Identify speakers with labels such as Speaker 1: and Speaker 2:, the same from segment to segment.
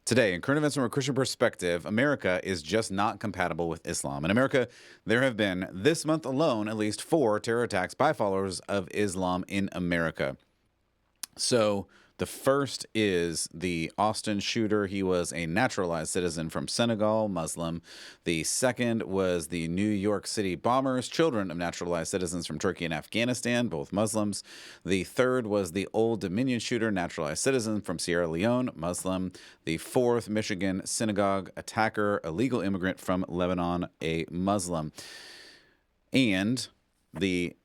Speaker 1: Today, in current events from a Christian perspective, America is just not compatible with Islam. In America, there have been, this month alone, at least 4 terror attacks by followers of Islam in America. So the first is the Austin shooter. He was a naturalized citizen from Senegal, Muslim. The second was the New York City bombers, children of naturalized citizens from Turkey and Afghanistan, both Muslims. The third was the Old Dominion shooter, naturalized citizen from Sierra Leone, Muslim. The fourth, Michigan synagogue attacker, illegal immigrant from Lebanon, a Muslim. And we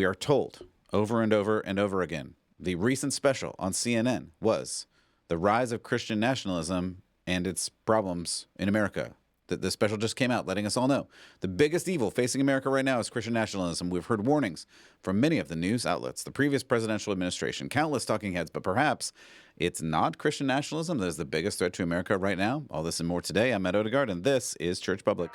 Speaker 1: are told over and over and over again, the recent special on CNN was the rise of Christian nationalism and its problems in America. The special just came out letting us all know the biggest evil facing America right now is Christian nationalism. We've heard warnings from many of the news outlets, the previous presidential administration, countless talking heads, but perhaps it's not Christian nationalism that is the biggest threat to America right now. All this and more today. I'm Matt Odegaard, and this is Church Public.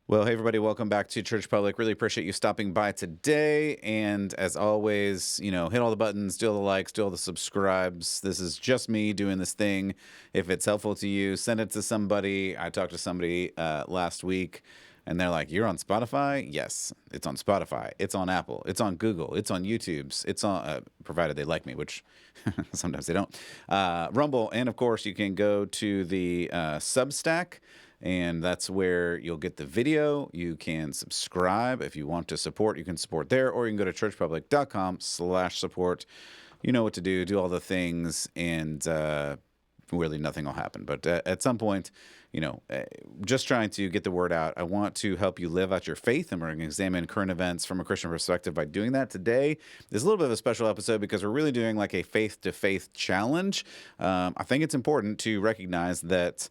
Speaker 1: Well, hey, everybody, welcome back to Church Public. Really appreciate you stopping by today. And as always, hit all the buttons, do all the likes, do all the subscribes. This is just me doing this thing. If it's helpful to you, send it to somebody. I talked to somebody last week, and they're like, you're on Spotify? Yes, it's on Spotify. It's on Apple. It's on Google. It's on YouTube's. It's on, provided they like me, which sometimes they don't. Rumble. And, of course, you can go to the Substack. And that's where you'll get the video. You can subscribe. If you want to support, you can support there, or you can go to churchpublic.com/support. You know what to do. Do all the things, and really nothing will happen. But at some point, just trying to get the word out. I want to help you live out your faith, and we're going to examine current events from a Christian perspective by doing that. Today is a little bit of a special episode because we're really doing like a faith-to-faith challenge. I think it's important to recognize that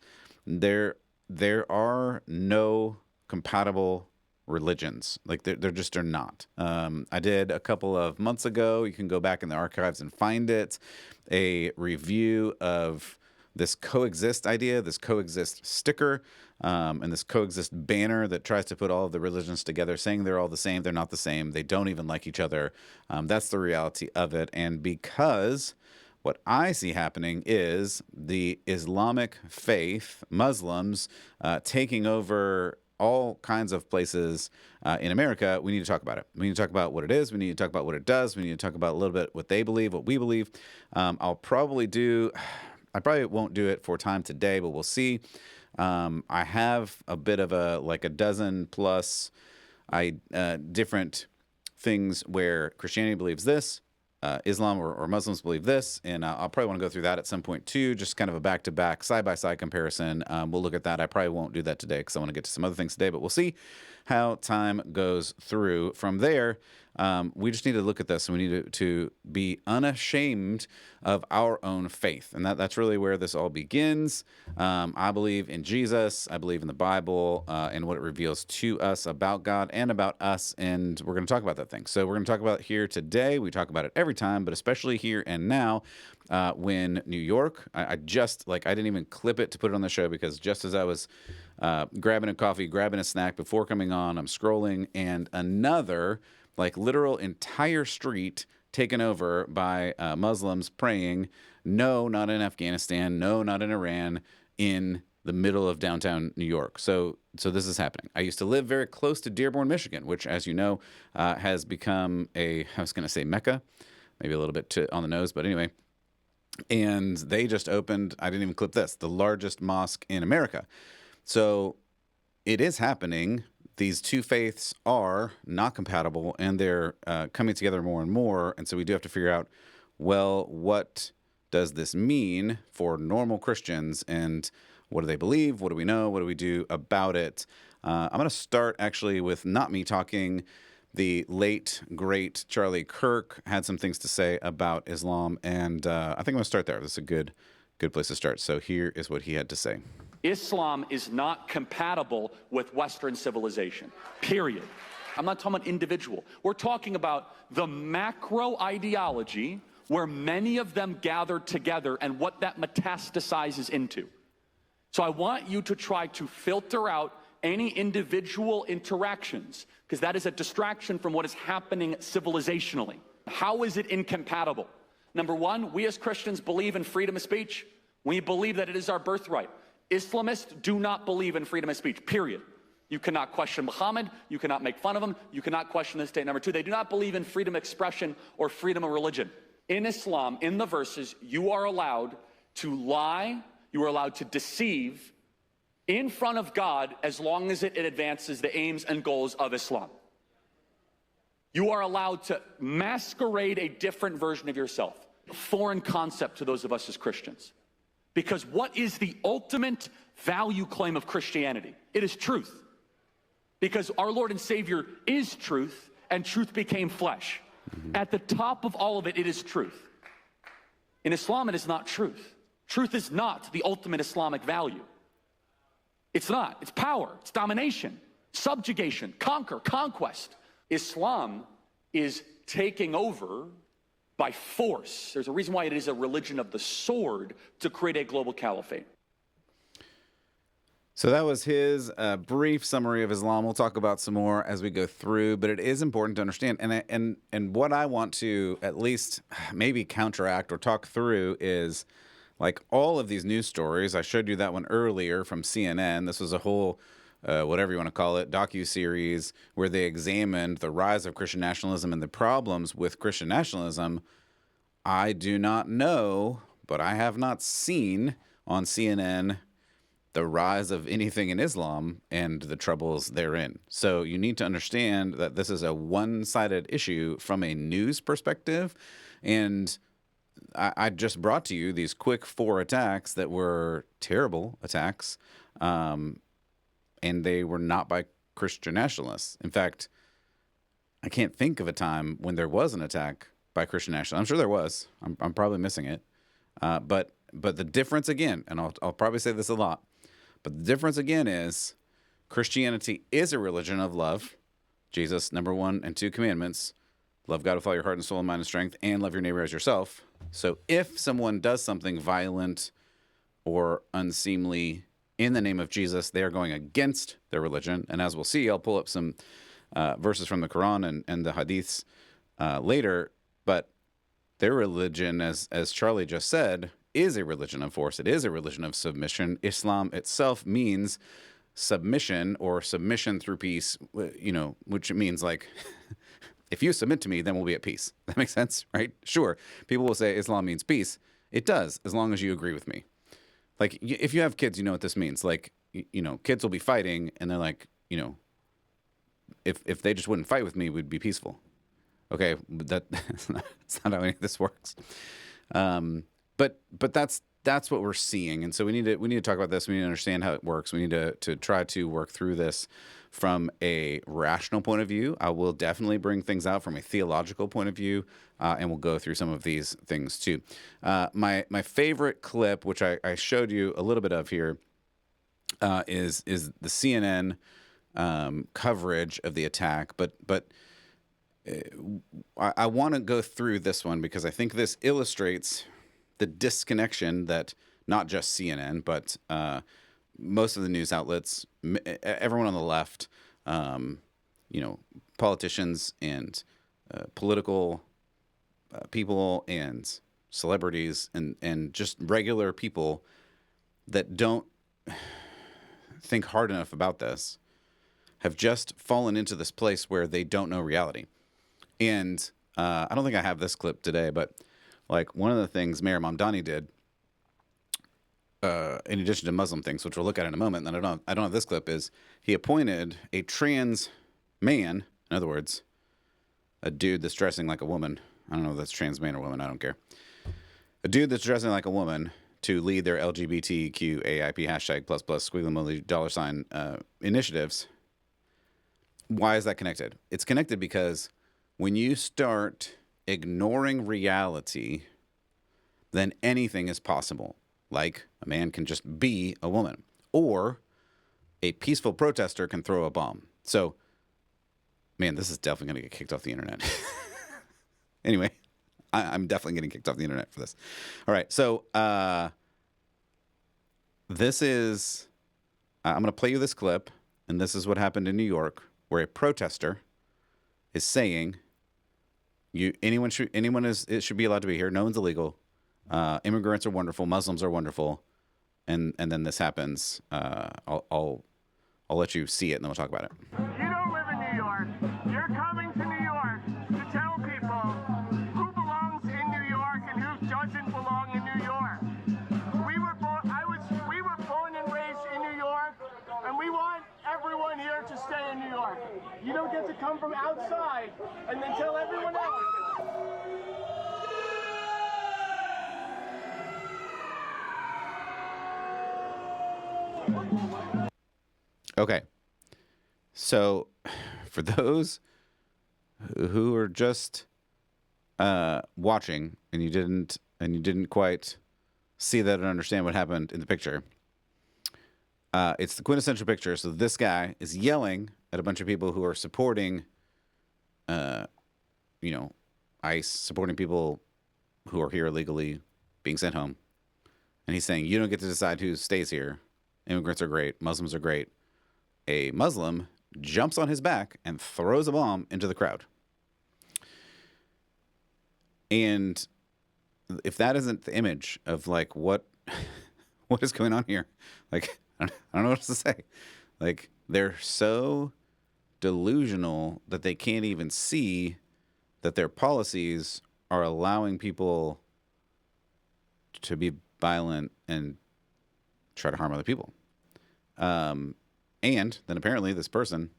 Speaker 1: there are no compatible religions. Like there just are not. I did a couple of months ago, you can go back in the archives and find it, a review of this coexist idea, this coexist sticker, and this coexist banner that tries to put all of the religions together, saying they're all the same. They're not the same. They don't even like each other. That's the reality of it. And because what I see happening is the Islamic faith, Muslims, taking over all kinds of places in America, we need to talk about it. We need to talk about what it is. We need to talk about what it does. We need to talk about a little bit what they believe, what we believe. I probably won't do it for time today, but we'll see. I have a bit of a dozen plus different things where Christianity believes this, Islam or Muslims believe this, and I'll probably want to go through that at some point too, just kind of a back-to-back, side-by-side comparison. We'll look at that. I probably won't do that today because I want to get to some other things today, but we'll see how time goes through. From there, we just need to look at this, and we need to be unashamed of our own faith, and that's really where this all begins. I believe in Jesus. I believe in the Bible and what it reveals to us about God and about us, and we're going to talk about that thing. So we're going to talk about it here today. We talk about it every time, but especially here and now when New York, I didn't even clip it to put it on the show because just as I was grabbing a coffee, grabbing a snack before coming on, I'm scrolling, and another literal entire street taken over by Muslims praying, no, not in Afghanistan, no, not in Iran, in the middle of downtown New York. So this is happening. I used to live very close to Dearborn, Michigan, which, as you know, has become I was going to say Mecca, maybe a little bit on the nose, but anyway. And they just opened, I didn't even clip this, the largest mosque in America. So it is happening. These two faiths are not compatible, and they're coming together more and more. And so we do have to figure out, well, what does this mean for normal Christians, and what do they believe? What do we know? What do we do about it? I'm going to start actually with not me talking. The late, great Charlie Kirk had some things to say about Islam, and I think I'm going to start there. This is a good place to start. So here is what he had to say.
Speaker 2: Islam is not compatible with Western civilization, period. I'm not talking about individual. We're talking about the macro ideology where many of them gathered together and what that metastasizes into. So I want you to try to filter out any individual interactions, because that is a distraction from what is happening civilizationally. How is it incompatible? Number one, we as Christians believe in freedom of speech. We believe that it is our birthright. Islamists do not believe in freedom of speech, period. You cannot question Muhammad. You cannot make fun of him. You cannot question the state. Number two, they do not believe in freedom of expression or freedom of religion. In Islam, in the verses, you are allowed to lie, you are allowed to deceive in front of God as long as it advances the aims and goals of Islam. You are allowed to masquerade a different version of yourself. A foreign concept to those of us as Christians. Because what is the ultimate value claim of Christianity? It is truth. Because our Lord and Savior is truth, and truth became flesh. At the top of all of it, it is truth. In Islam, it is not truth. Truth is not the ultimate Islamic value. It's not. It's power. It's domination, subjugation, conquest. Islam is taking over by force. There's a reason why it is a religion of the sword to create a global caliphate.
Speaker 1: So that was his brief summary of Islam. We'll talk about some more as we go through, but it is important to understand. And what I want to at least maybe counteract or talk through is like all of these news stories. I showed you that one earlier from CNN. This was a whole, whatever you want to call it, docuseries where they examined the rise of Christian nationalism and the problems with Christian nationalism. I do not know, but I have not seen on CNN the rise of anything in Islam and the troubles therein. So you need to understand that this is a one-sided issue from a news perspective. And I just brought to you these quick 4 attacks that were terrible attacks, and they were not by Christian nationalists. In fact, I can't think of a time when there was an attack by Christian nationalists. I'm sure there was. I'm probably missing it. But the difference again, and I'll probably say this a lot, but the difference again is Christianity is a religion of love. Jesus, number 1 and 2 commandments, love God with all your heart and soul and mind and strength, and love your neighbor as yourself. So if someone does something violent or unseemly in the name of Jesus, they are going against their religion. And as we'll see, I'll pull up some verses from the Quran and the Hadiths later. But their religion, as Charlie just said, is a religion of force. It is a religion of submission. Islam itself means submission or submission through peace, which means like, if you submit to me, then we'll be at peace. That makes sense, right? Sure. People will say Islam means peace. It does, as long as you agree with me. Like, if you have kids, you know what this means. Like, kids will be fighting, and they're like, if they just wouldn't fight with me, we'd be peaceful. Okay, but that's not how any of this works. But that's what we're seeing, and so we need to talk about this. We need to understand how it works. We need to try to work through this from a rational point of view. I will definitely bring things out from a theological point of view, and we'll go through some of these things too. My favorite clip, which I showed you a little bit of here, is the CNN coverage of the attack, but I want to go through this one because I think this illustrates the disconnection that not just CNN, but most of the news outlets, everyone on the left, politicians and political people and celebrities and just regular people that don't think hard enough about this have just fallen into this place where they don't know reality. And I don't think I have this clip today, but like one of the things Mayor Mamdani did, in addition to Muslim things, which we'll look at in a moment, and I don't have this clip, is he appointed a trans man, in other words, a dude that's dressing like a woman. I don't know if that's trans man or woman, I don't care. A dude that's dressing like a woman to lead their LGBTQAIP hashtag plus squiggly $ initiatives. Why is that connected? It's connected because when you start ignoring reality, then anything is possible. Like a man can just be a woman, or a peaceful protester can throw a bomb. So, man, this is definitely going to get kicked off the internet. Anyway, I'm definitely getting kicked off the internet for this. All right, so This is, I'm going to play you this clip, and this is what happened in New York, where a protester is saying, it should be allowed to be here. No one's illegal. Immigrants are wonderful. Muslims are wonderful. And then this happens. I'll let you see it, and then we'll talk about it.
Speaker 3: You don't live in New York. You're coming to New York to tell people who belongs in New York and who doesn't belong in New York. We were born and raised in New York, and we want everyone here to stay in New York. You don't get to come from outside and then tell everyone else.
Speaker 1: Okay. So for those who are just watching and you didn't quite see that and understand what happened in the picture, it's the quintessential picture. So this guy is yelling at a bunch of people who are supporting ICE, supporting people who are here illegally being sent home. And he's saying, you don't get to decide who stays here. Immigrants are great. Muslims are great. A Muslim jumps on his back and throws a bomb into the crowd. And if that isn't the image of like what is going on here, like I don't know what else to say. Like they're so delusional that they can't even see that their policies are allowing people to be violent and try to harm other people. And then apparently this person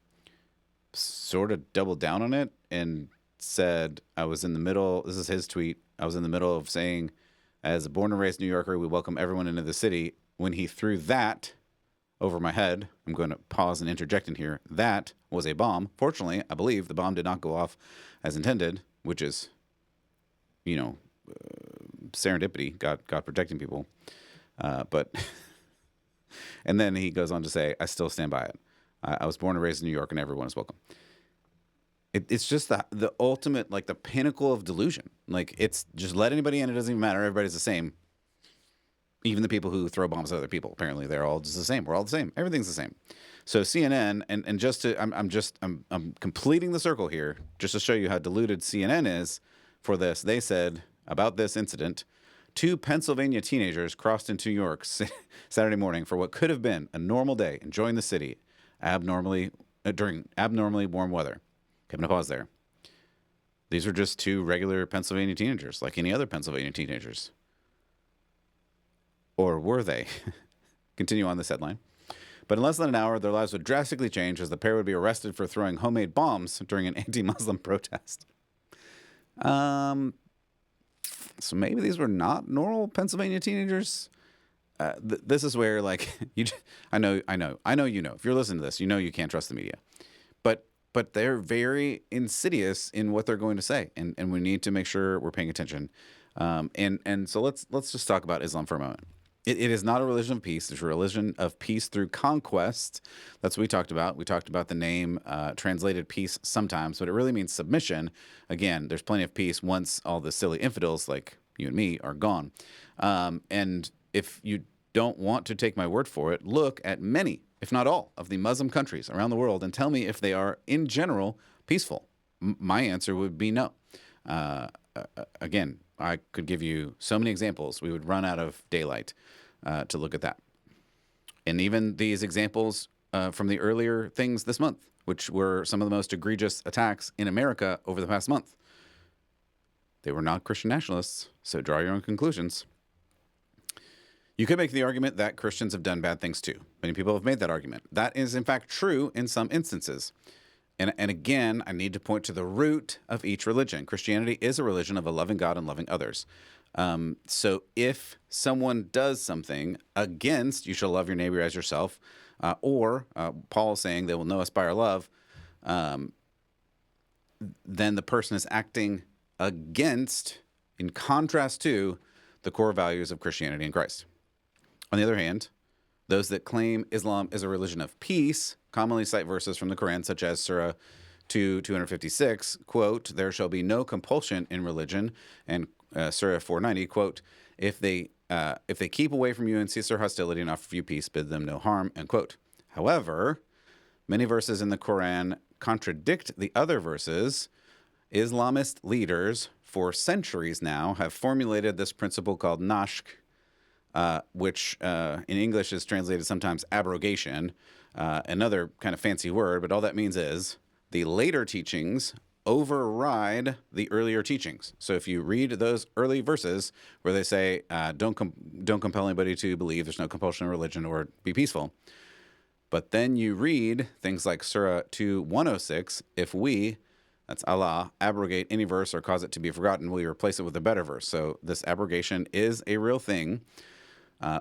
Speaker 1: sort of doubled down on it and said, I was in the middle, this is his tweet, I was in the middle of saying, as a born and raised New Yorker, we welcome everyone into the city. When he threw that over my head, I'm going to pause and interject in here, that was a bomb. Fortunately, I believe the bomb did not go off as intended, which is, serendipity, God protecting people. But... And then he goes on to say, I still stand by it. I was born and raised in New York, and everyone is welcome. It's just the ultimate, like the pinnacle of delusion. Like it's just let anybody in. It doesn't even matter. Everybody's the same. Even the people who throw bombs at other people. Apparently, they're all just the same. We're all the same. Everything's the same. So CNN, and just to, I'm completing the circle here, just to show you how deluded CNN is for this. They said about this incident, 2 Pennsylvania teenagers crossed into New York Saturday morning for what could have been a normal day, enjoying the city during abnormally warm weather. Okay, I'm going to pause there. These were just 2 regular Pennsylvania teenagers, like any other Pennsylvania teenagers. Or were they? Continue on this headline. But in less than an hour, their lives would drastically change as the pair would be arrested for throwing homemade bombs during an anti-Muslim protest. So maybe these were not normal Pennsylvania teenagers. This is where, like, I know. If you're listening to this, you can't trust the media, but they're very insidious in what they're going to say, and we need to make sure we're paying attention. And so let's just talk about Islam for a moment. It is not a religion of peace. It's a religion of peace through conquest. That's what we talked about. We talked about the name translated peace sometimes, but it really means submission. Again, there's plenty of peace once all the silly infidels like you and me are gone. And if you don't want to take my word for it, look at many, if not all, of the Muslim countries around the world and tell me if they are, in general, peaceful. My answer would be no. Again, I could give you so many examples. We would run out of daylight to look at that. And even these examples from the earlier things this month, which were some of the most egregious attacks in America over the past month. They were not Christian nationalists, so draw your own conclusions. You could make the argument that Christians have done bad things too. Many people have made that argument. That is, in fact, true in some instances. And again, I need to point to the root of each religion. Christianity is a religion of a loving God and loving others. So if someone does something against, you shall love your neighbor as yourself, or Paul is saying they will know us by our love, then the person is acting against, in contrast to, the core values of Christianity and Christ. On the other hand, those that claim Islam is a religion of peace commonly cite verses from the Quran, such as Surah 2:256, quote, there shall be no compulsion in religion, and Surah 490, quote, if they if they keep away from you and cease their hostility and offer you peace, bid them no harm, end quote. However, many verses in the Quran contradict the other verses. Islamist leaders for centuries now have formulated this principle called nashk, which in English is translated sometimes abrogation, another kind of fancy word, but all that means is the later teachings override the earlier teachings. So if you read those early verses where they say, don't compel anybody to believe, there's no compulsion in religion, or be peaceful. But then you read things like Surah 2:106, if we, that's Allah, abrogate any verse or cause it to be forgotten, we replace it with a better verse. So this abrogation is a real thing.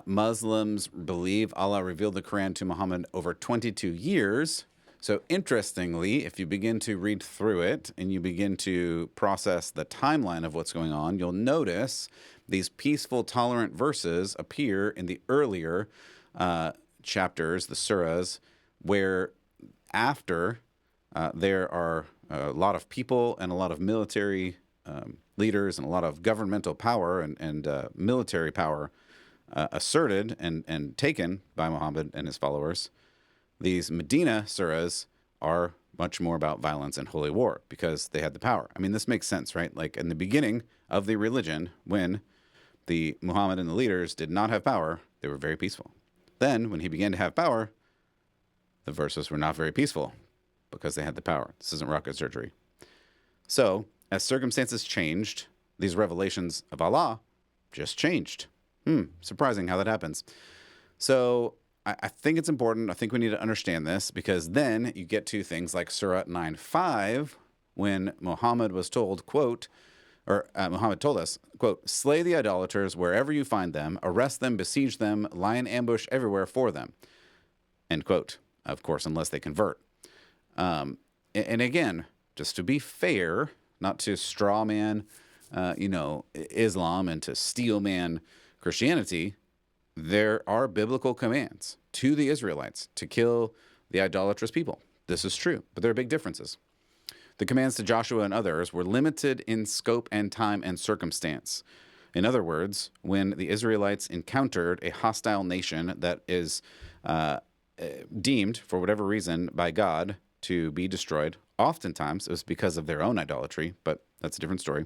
Speaker 1: Muslims believe Allah revealed the Quran to Muhammad over 22 years. So interestingly, if you begin to read through it and you begin to process the timeline of what's going on, you'll notice these peaceful, tolerant verses appear in the earlier chapters, the surahs, where after there are a lot of people and a lot of military leaders and a lot of governmental power and military power asserted and taken by Muhammad and his followers. These Medina surahs are much more about violence and holy war because they had the power. I mean, this makes sense, right? Like in the beginning of the religion, when the Muhammad and the leaders did not have power, they were very peaceful. Then, when he began to have power, the verses were not very peaceful because they had the power. This isn't rocket surgery. So, as circumstances changed, these revelations of Allah just changed. Surprising how that happens. So, I think it's important. I think we need to understand this because then you get to things like Surah 9:5, when Muhammad was told, quote, Muhammad told us, quote, slay the idolaters wherever you find them, arrest them, besiege them, lie in ambush everywhere for them, end quote. Of course, unless they convert. And again, just to be fair, not to straw man, Islam and to steel man Christianity, there are biblical commands to the Israelites to kill the idolatrous people. This is true, but there are big differences. The commands to Joshua and others were limited in scope and time and circumstance. In other words, when the Israelites encountered a hostile nation that is deemed, for whatever reason, by God to be destroyed, oftentimes it was because of their own idolatry, but that's a different story.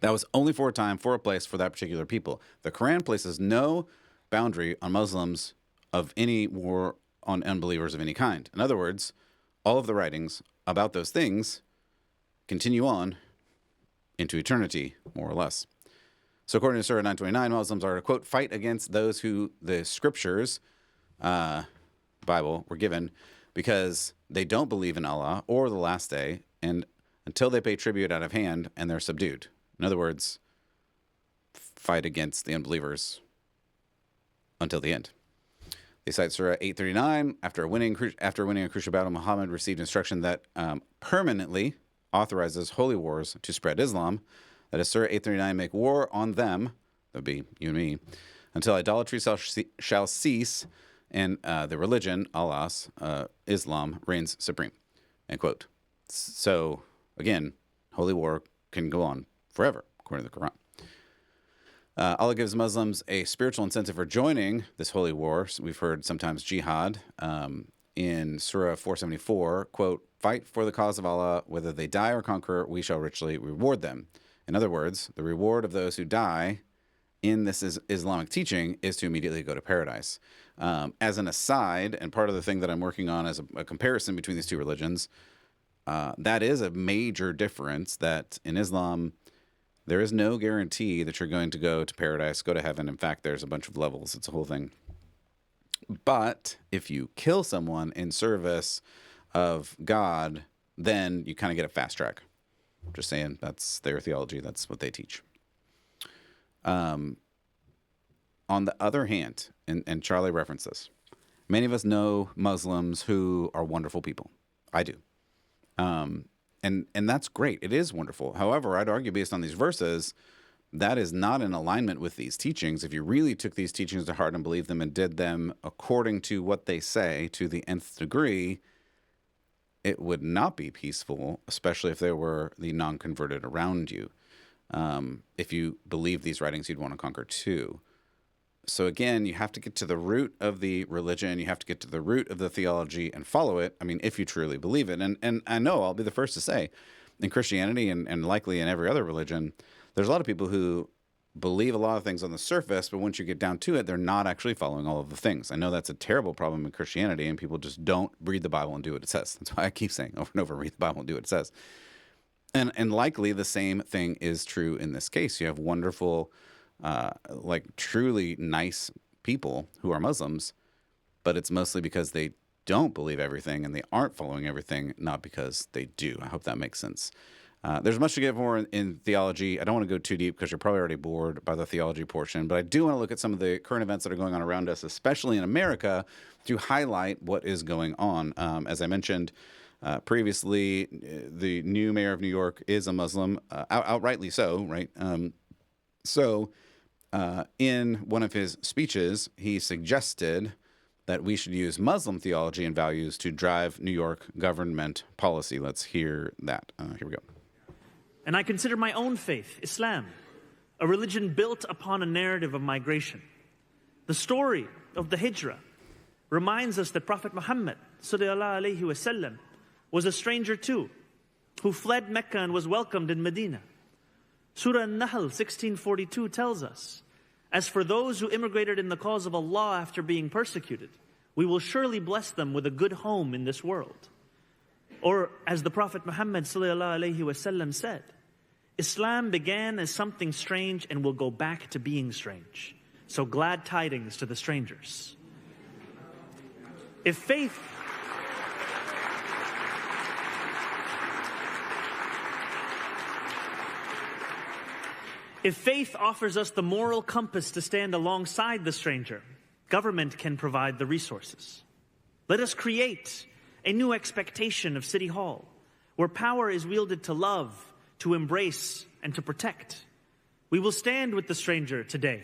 Speaker 1: That was only for a time, for a place, for that particular people. The Quran places no boundary on Muslims of any war on unbelievers of any kind. In other words, all of the writings about those things continue on into eternity, more or less. So according to Surah 9:29, Muslims are to, quote, fight against those who the scriptures, Bible, were given because they don't believe in Allah or the last day, and until they pay tribute out of hand and they're subdued. In other words, fight against the unbelievers until the end. They cite Surah 8:39. After winning a crucial battle, Muhammad received instruction that permanently authorizes holy wars to spread Islam. That is Surah 8:39, make war on them, that would be you and me, until idolatry shall cease and the religion, Allah's, Islam, reigns supreme, end quote. So, again, holy war can go on forever, according to the Quran. Allah gives Muslims a spiritual incentive for joining this holy war. So we've heard sometimes jihad. In Surah 474, quote, fight for the cause of Allah, whether they die or conquer, we shall richly reward them. In other words, the reward of those who die in this Islamic teaching is to immediately go to paradise. As an aside, and part of the thing that I'm working on as a comparison between these two religions, that is a major difference, that in Islam, there is no guarantee that you're going to go to paradise, go to heaven. In fact, there's a bunch of levels. It's a whole thing. But if you kill someone in service of God, then you kind of get a fast track. Just saying, that's their theology. That's what they teach. On the other hand, and Charlie referenced this, many of us know Muslims who are wonderful people. I do. And that's great. It is wonderful. However, I'd argue based on these verses, that is not in alignment with these teachings. If you really took these teachings to heart and believed them and did them according to what they say to the nth degree, it would not be peaceful, especially if there were the non-converted around you. If you believe these writings, you'd want to conquer too. So again, you have to get to the root of the religion. You have to get to the root of the theology and follow it. I mean, if you truly believe it. And I know I'll be the first to say, in Christianity and likely in every other religion, there's a lot of people who believe a lot of things on the surface, but once you get down to it, they're not actually following all of the things. I know that's a terrible problem in Christianity, and people just don't read the Bible and do what it says. That's why I keep saying over and over, read the Bible and do what it says. And likely the same thing is true in this case. You have wonderful, like truly nice people who are Muslims, but it's mostly because they don't believe everything and they aren't following everything, not because they do. I hope that makes sense. There's much to get more in theology. I don't want to go too deep because you're probably already bored by the theology portion, but I do want to look at some of the current events that are going on around us, especially in America, to highlight what is going on. As I mentioned previously, the new mayor of New York is a Muslim, outrightly so, right? In one of his speeches, he suggested that we should use Muslim theology and values to drive New York government policy. Let's hear that. Here we go.
Speaker 4: And I consider my own faith, Islam, a religion built upon a narrative of migration. The story of the Hijrah reminds us that Prophet Muhammad sallallahu alaihi wasallam was a stranger too, who fled Mecca and was welcomed in Medina. Surah An-Nahl 1642 tells us, as for those who immigrated in the cause of Allah after being persecuted, we will surely bless them with a good home in this world. Or as the Prophet Muhammad sallallahu alaihi wasallam said, Islam began as something strange and will go back to being strange. So glad tidings to the strangers. If faith offers us the moral compass to stand alongside the stranger, government can provide the resources. Let us create a new expectation of City Hall, where power is wielded to love, to embrace, and to protect. We will stand with the stranger today.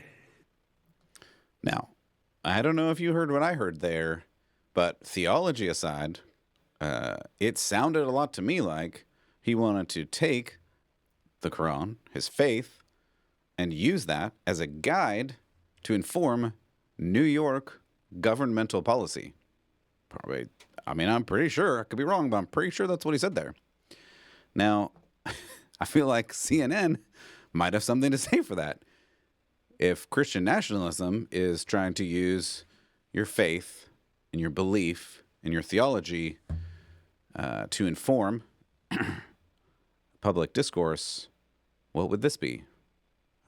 Speaker 1: Now, I don't know if you heard what I heard there, but theology aside, it sounded a lot to me like he wanted to take the Quran, his faith, and use that as a guide to inform New York governmental policy. Probably, I mean, I'm pretty sure, I could be wrong, but I'm pretty sure that's what he said there. Now, I feel like CNN might have something to say for that. If Christian nationalism is trying to use your faith and your belief and your theology to inform public discourse, what would this be?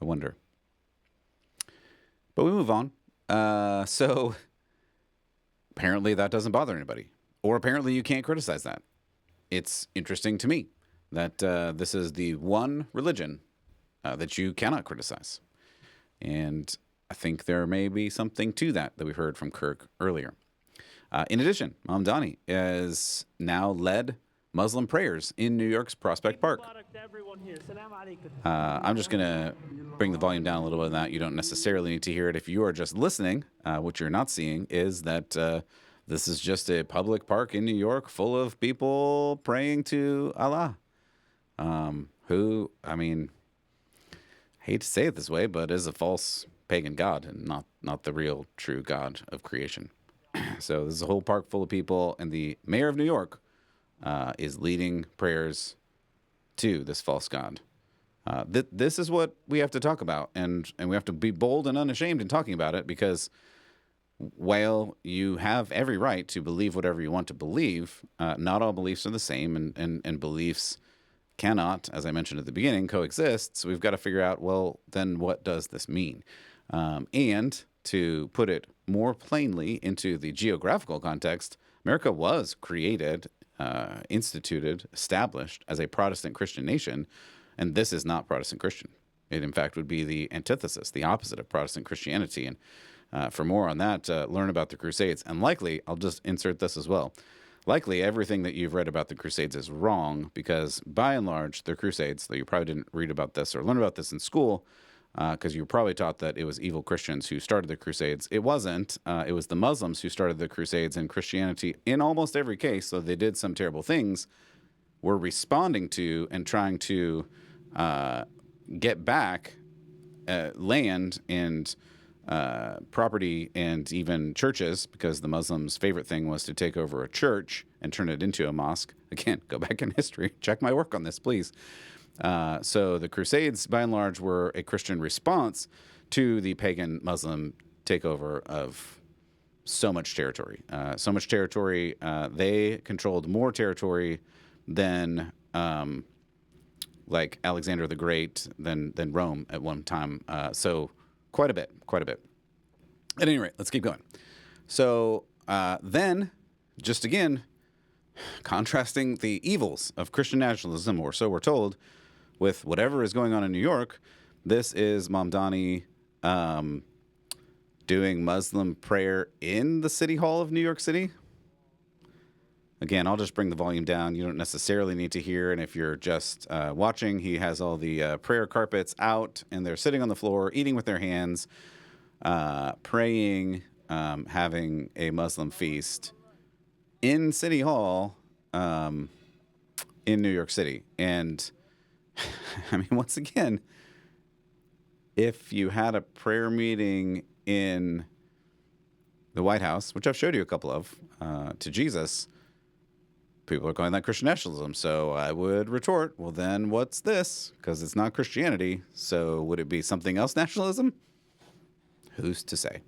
Speaker 1: I wonder. But we move on. So apparently that doesn't bother anybody. Or apparently you can't criticize that. It's interesting to me that this is the one religion that you cannot criticize. And I think there may be something to that we heard from Kirk earlier. In addition, Mamdani has now led Muslim prayers in New York's Prospect Park. I'm just going to bring the volume down a little bit on that. You don't necessarily need to hear it if you are just listening. What you're not seeing is that this is just a public park in New York full of people praying to Allah, who, I mean, hate to say it this way, but is a false pagan god and not the real true God of creation. So this is a whole park full of people, and the mayor of New York is leading prayers to this false god. This is what we have to talk about, and we have to be bold and unashamed in talking about it, because while you have every right to believe whatever you want to believe, not all beliefs are the same, and beliefs cannot, as I mentioned at the beginning, coexist. So we've got to figure out, well, then what does this mean? And to put it more plainly into the geographical context, America was created, instituted, established as a Protestant Christian nation, and this is not Protestant Christian. It, in fact, would be the antithesis, the opposite of Protestant Christianity. And for more on that, learn about the Crusades. And likely, I'll just insert this as well, likely everything that you've read about the Crusades is wrong, because by and large, the Crusades, though you probably didn't read about this or learn about this in school, because you were probably taught that it was evil Christians who started the Crusades. It wasn't. It was the Muslims who started the Crusades, and Christianity, in almost every case, though they did some terrible things, were responding to and trying to get back land and property and even churches, because the Muslims' favorite thing was to take over a church and turn it into a mosque. Again, go back in history. Check my work on this, please. So the Crusades, by and large, were a Christian response to the pagan Muslim takeover of so much territory. They controlled more territory than like Alexander the Great, than Rome at one time. So quite a bit. At any rate, let's keep going. So then, just again, contrasting the evils of Christian nationalism, or so we're told, with whatever is going on in New York, this is Mamdani doing Muslim prayer in the City Hall of New York City. Again, I'll just bring the volume down. You don't necessarily need to hear. And if you're just watching, he has all the prayer carpets out, and they're sitting on the floor, eating with their hands, praying, having a Muslim feast in City Hall in New York City. And I mean, once again, if you had a prayer meeting in the White House, which I've showed you a couple of, to Jesus, people are calling that Christian nationalism. So I would retort, well, then what's this? Because it's not Christianity. So would it be something else, nationalism? Who's to say?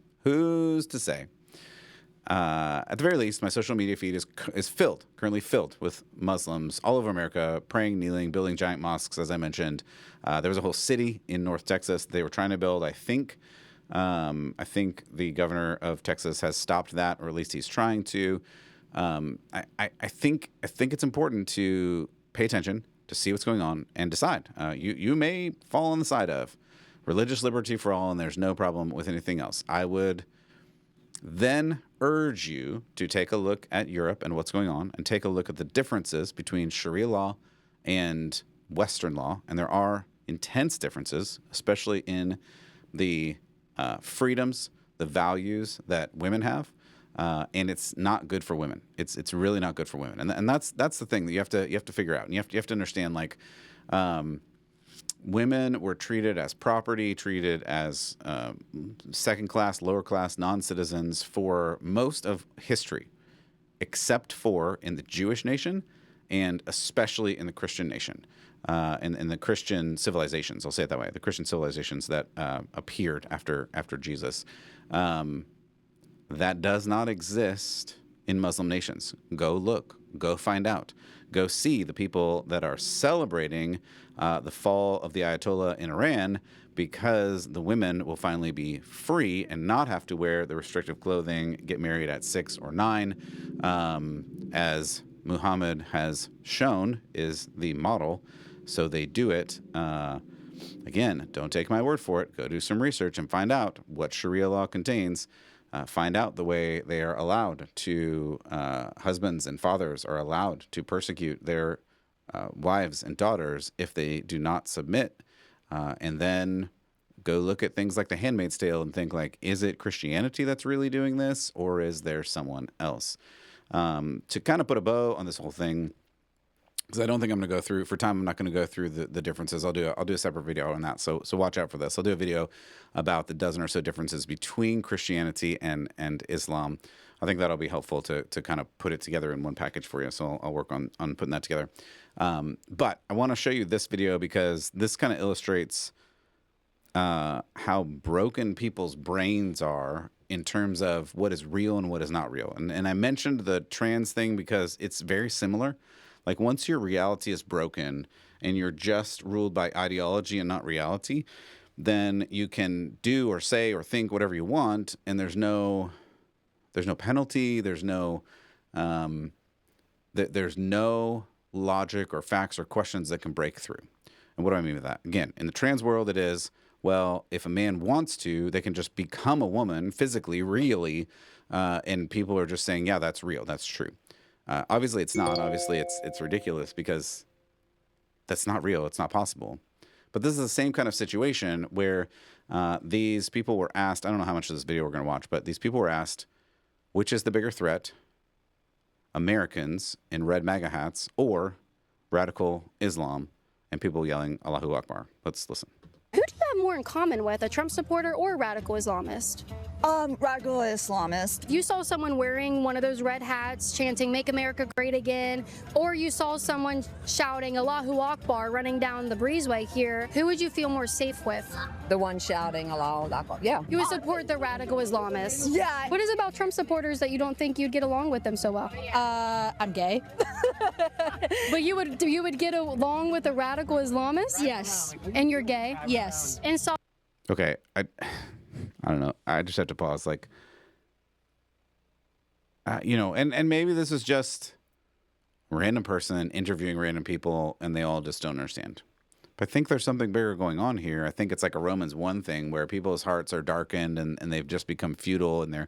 Speaker 1: At the very least, my social media feed is currently filled with Muslims all over America, praying, kneeling, building giant mosques, as I mentioned. There was a whole city in North Texas they were trying to build. I think the governor of Texas has stopped that, or at least he's trying to. I think it's important to pay attention, to see what's going on, and decide. You may fall on the side of religious liberty for all, and there's no problem with anything else. I would then urge you to take a look at Europe and what's going on, and take a look at the differences between Sharia law and Western law. And there are intense differences, especially in the freedoms, the values that women have. And it's not good for women. It's really not good for women. And that's the thing that you have to figure out. And you have to understand, like, women were treated as property, treated as second class, lower class, non-citizens for most of history, except for in the Jewish nation and especially in the Christian nation, in the Christian civilizations. I'll say it that way. The Christian civilizations that appeared after Jesus. That does not exist in Muslim nations. Go look. Go find out. Go see the people that are celebrating the fall of the Ayatollah in Iran, because the women will finally be free and not have to wear the restrictive clothing, get married at 6 or 9, as Muhammad has shown is the model. So they do it. Again, don't take my word for it. Go do some research and find out what Sharia law contains. Find out the way they are allowed to, husbands and fathers are allowed to persecute their wives and daughters if they do not submit. And then go look at things like The Handmaid's Tale and think, like, is it Christianity that's really doing this, or is there someone else? To kind of put a bow on this whole thing, because I don't think I'm going to go through, for time, I'm not going to go through the differences. I'll do a separate video on that. So watch out for this. I'll do a video about the dozen or so differences between Christianity and Islam. I think that'll be helpful to kind of put it together in one package for you. So I'll work on putting that together. But I want to show you this video because this kind of illustrates how broken people's brains are in terms of what is real and what is not real. And I mentioned the trans thing because it's very similar. Like, once your reality is broken and you're just ruled by ideology and not reality, then you can do or say or think whatever you want, and there's no penalty, there's no logic or facts or questions that can break through. And what do I mean by that? Again, in the trans world, it is, well, if a man wants to, they can just become a woman physically, really, and people are just saying, yeah, that's real, that's true. Obviously, it's not. Obviously, it's ridiculous because that's not real. It's not possible. But this is the same kind of situation where these people were asked, I don't know how much of this video we're going to watch, but these people were asked, which is the bigger threat, Americans in red MAGA hats or radical Islam? and people yelling Allahu Akbar. Let's listen.
Speaker 5: Who do you have more in common with, a Trump supporter or a radical Islamist?
Speaker 6: Radical Islamist.
Speaker 5: You saw someone wearing one of those red hats chanting "Make America Great Again," or you saw someone shouting Allahu Akbar running down the breezeway here. Who would you feel more safe with?
Speaker 6: The one shouting Allahu Akbar. Yeah.
Speaker 5: You would support the radical Islamists.
Speaker 6: Yeah.
Speaker 5: What is it about Trump supporters that you don't think you'd get along with them so well?
Speaker 6: I'm gay.
Speaker 5: But you would get along with a radical Islamist?
Speaker 6: Yes.
Speaker 5: And you're gay?
Speaker 6: Yes.
Speaker 5: And so
Speaker 1: Okay, I don't know. I just have to pause. Like, you know, and maybe this is just a random person interviewing random people, and they all just don't understand. But I think there's something bigger going on here. I think it's like a Romans 1 thing where people's hearts are darkened and they've just become futile, and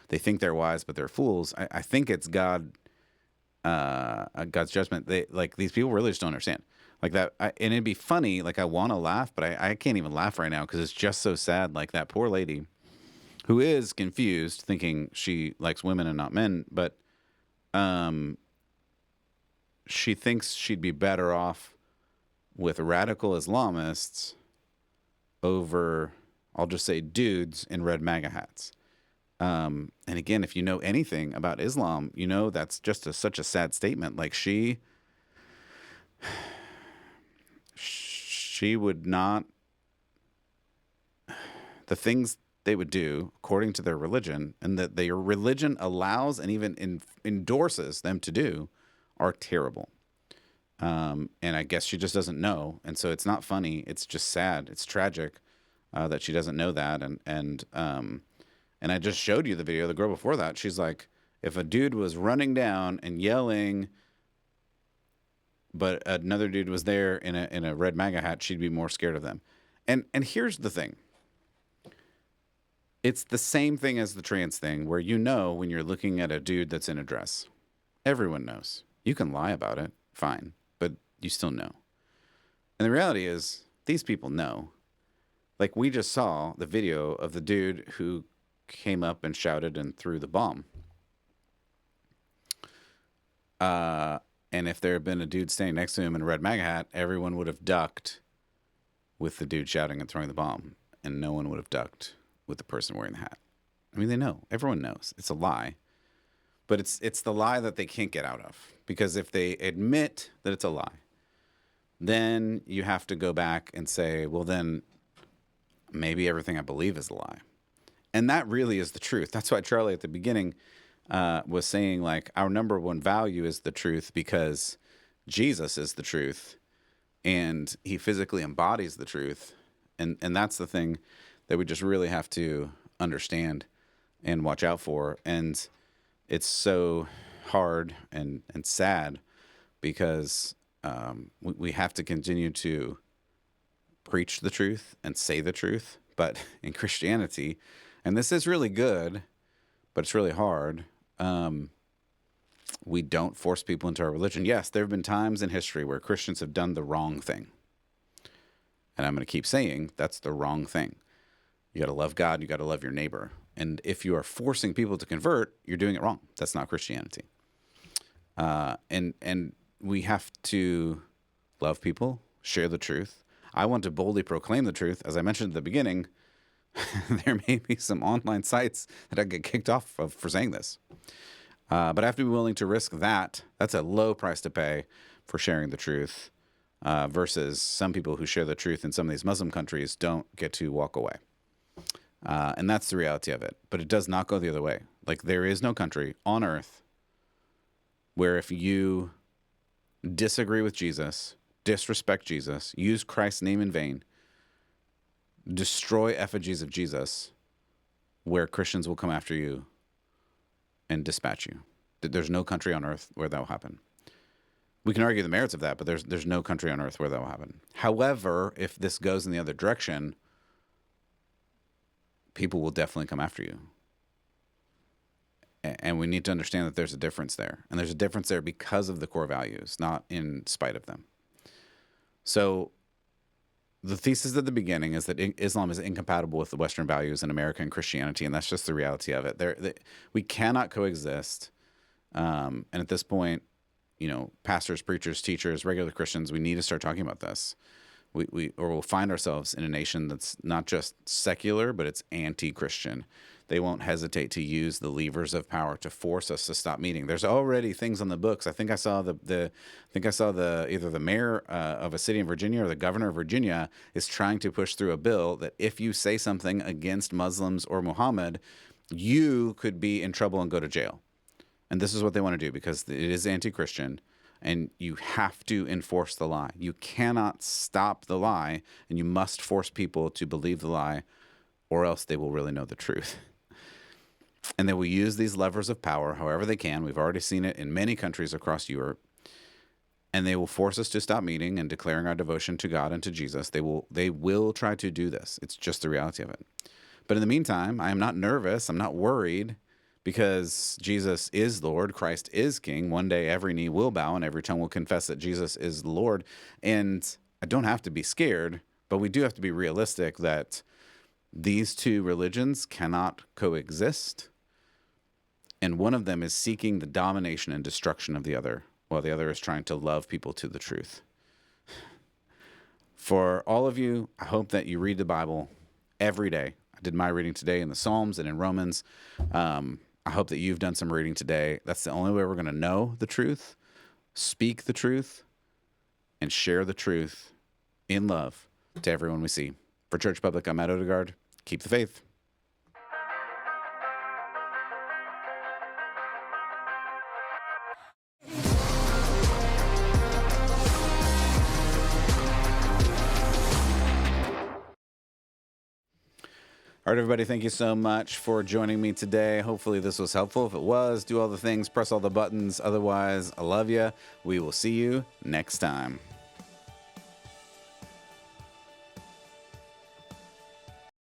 Speaker 1: they think they're wise, but they're fools. I think it's God's judgment. These people really just don't understand. Like that, and it'd be funny. Like I want to laugh, but I can't even laugh right now because it's just so sad. Like that poor lady, who is confused, thinking she likes women and not men, but she thinks she'd be better off with radical Islamists over, I'll just say, dudes in red MAGA hats. And again, if you know anything about Islam, you know that's just such a sad statement. Like she would not, the things they would do according to their religion and that their religion allows and even endorses them to do are terrible. And I guess she just doesn't know. And so it's not funny. It's just sad. It's tragic that she doesn't know that. And I just showed you the video. The girl before that, she's like, if a dude was running down and yelling, but another dude was there in a red MAGA hat, she'd be more scared of them. And here's the thing. It's the same thing as the trans thing where you know when you're looking at a dude that's in a dress. Everyone knows. You can lie about it, fine, but you still know. And the reality is these people know. Like we just saw the video of the dude who came up and shouted and threw the bomb. And if there had been a dude standing next to him in a red MAGA hat, everyone would have ducked with the dude shouting and throwing the bomb, and no one would have ducked with the person wearing the hat. I mean, they know. Everyone knows. It's a lie. But it's the lie that they can't get out of. Because if they admit that it's a lie, then you have to go back and say, well, then maybe everything I believe is a lie. And that really is the truth. That's why Charlie at the beginning was saying, like, our number one value is the truth because Jesus is the truth and he physically embodies the truth. And that's the thing that we just really have to understand and watch out for. And it's so hard and sad because we have to continue to preach the truth and say the truth. But in Christianity, and this is really good, but it's really hard, we don't force people into our religion. Yes, there have been times in history where Christians have done the wrong thing. And I'm going to keep saying that's the wrong thing. You got to love God. You got to love your neighbor. And if you are forcing people to convert, you're doing it wrong. That's not Christianity. And we have to love people, share the truth. I want to boldly proclaim the truth. As I mentioned at the beginning, there may be some online sites that I get kicked off of for saying this. But I have to be willing to risk that. That's a low price to pay for sharing the truth versus some people who share the truth in some of these Muslim countries don't get to walk away. And that's the reality of it. But it does not go the other way. Like there is no country on earth where if you disagree with Jesus, disrespect Jesus, use Christ's name in vain, destroy effigies of Jesus, where Christians will come after you and dispatch you. There's no country on earth where that will happen. We can argue the merits of that, but there's no country on earth where that will happen. However, if this goes in the other direction, people will definitely come after you. And we need to understand that there's a difference there. And there's a difference there because of the core values, not in spite of them. So the thesis at the beginning is that Islam is incompatible with the Western values in America and Christianity, and that's just the reality of it. We cannot coexist. And at this point, pastors, preachers, teachers, regular Christians, we need to start talking about this. We'll find ourselves in a nation that's not just secular, but it's anti-Christian. They won't hesitate to use the levers of power to force us to stop meeting. There's already things on the books. I think I saw either the mayor of a city in Virginia or the governor of Virginia is trying to push through a bill that if you say something against Muslims or Muhammad, you could be in trouble and go to jail. And this is what they want to do because it is anti-Christian. And you have to enforce the lie. You cannot stop the lie, and you must force people to believe the lie, or else they will really know the truth. And they will use these levers of power however they can. We've already seen it in many countries across Europe. And they will force us to stop meeting and declaring our devotion to God and to Jesus. They will try to do this. It's just the reality of it. But in the meantime, I am not nervous. I'm not worried. Because Jesus is Lord, Christ is King. One day every knee will bow and every tongue will confess that Jesus is Lord. And I don't have to be scared, but we do have to be realistic that these two religions cannot coexist. And one of them is seeking the domination and destruction of the other, while the other is trying to love people to the truth. For all of you, I hope that you read the Bible every day. I did my reading today in the Psalms and in Romans. I hope that you've done some reading today. That's the only way we're going to know the truth, speak the truth, and share the truth in love to everyone we see. For Church Public, I'm Matt Odegaard. Keep the faith. All right, everybody, thank you so much for joining me today. Hopefully this was helpful. If it was, do all the things, press all the buttons. Otherwise, I love you. We will see you next time.